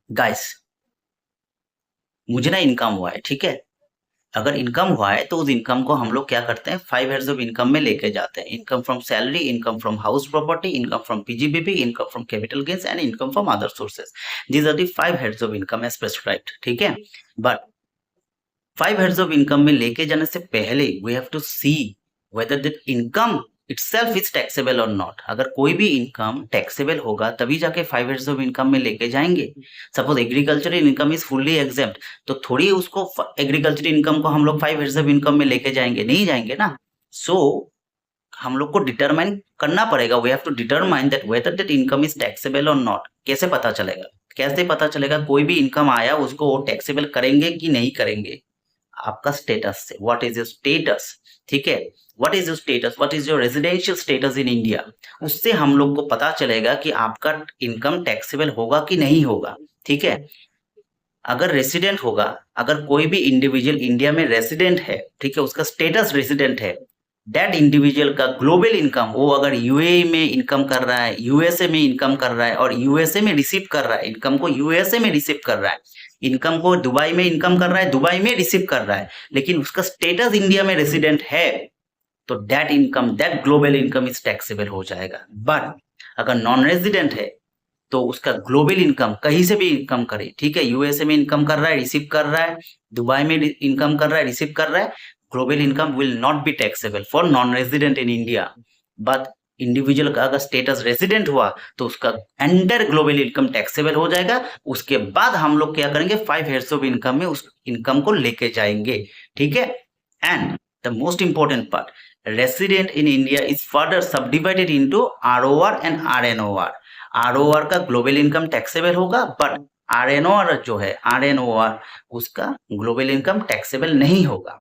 Guys, मुझे ना income हुआ है, ठीक है। अगर इनकम हुआ है तो उस इनकम को हम लोग क्या करते हैं, 5 हेड्स ऑफ इनकम में लेके जाते हैं। Income from salary, income from house property, income from PGBP, income from capital gains and income from other sources. These are the 5 heads of income as prescribed, ठीक है। बट 5 हेड्स ऑफ इनकम में लेके जाने से पहले we have to see whether that income itself is taxable or not। अगर कोई भी इनकम टैक्सेबल होगा तभी जाके 5 हेड्स ऑफ इनकम में लेके जाएंगे। Suppose agricultural income is fully exempt, तो थोड़ी उसको एग्रीकल्चरल इनकम को हम लोग 5 हेड्स ऑफ इनकम में लेके जाएंगे, नहीं जाएंगे ना। सो हम लोग को डिटरमाइन करना पड़ेगा, we have to determine that whether that income is taxable और नॉट। कैसे पता चलेगा, कैसे पता चलेगा कोई भी इनकम आया उसको वो टैक्सेबल करेंगे कि नहीं करेंगे? आपका स्टेटस से, व्हाट इज योर स्टेटस, ठीक है। What is your status, what is your residential status in India, उससे हम लोग को पता चलेगा कि आपका इनकम टैक्सेबल होगा कि नहीं होगा, ठीक है। अगर रेसिडेंट होगा, अगर कोई भी इंडिविजुअल इंडिया में रेसिडेंट है, ठीक है, उसका स्टेटस रेसिडेंट है, दैट इंडिविजुअल का ग्लोबल इनकम, वो अगर यूएई में इनकम कर रहा है, यूएसए में इनकम कर रहा है और यूएसए में रिसीव कर रहा है, इनकम को यूएसए में रिसीव कर रहा है, इनकम को दुबई में इनकम कर रहा है, दुबई में रिसीव कर रहा है, लेकिन उसका स्टेटस इंडिया में रेसिडेंट है, तो that income, that global income is taxable हो जाएगा। बट अगर नॉन रेजिडेंट है तो उसका ग्लोबल इनकम कहीं से भी इनकम करे, ठीक है, यूएसए में इनकम कर रहा है, रिसीव कर रहा है, दुबई में इनकम कर रहा है, रिसीव कर रहा है, global income will not be taxable for non resident in India. But individual का अगर स्टेटस रेजिडेंट हुआ तो उसका एंटर ग्लोबल इनकम टैक्सेबल हो जाएगा। उसके बाद हम लोग क्या करेंगे, 5 हेड्स ऑफ इनकम में उस इनकम को लेके जाएंगे, ठीक है। And the most important part, resident in India is further subdivided into ROR and RNOR. ROR का ग्लोबल इनकम टैक्सेबल होगा, बट आरएनओआर जो है, आरएनओआर, उसका ग्लोबल इनकम टैक्सेबल नहीं होगा।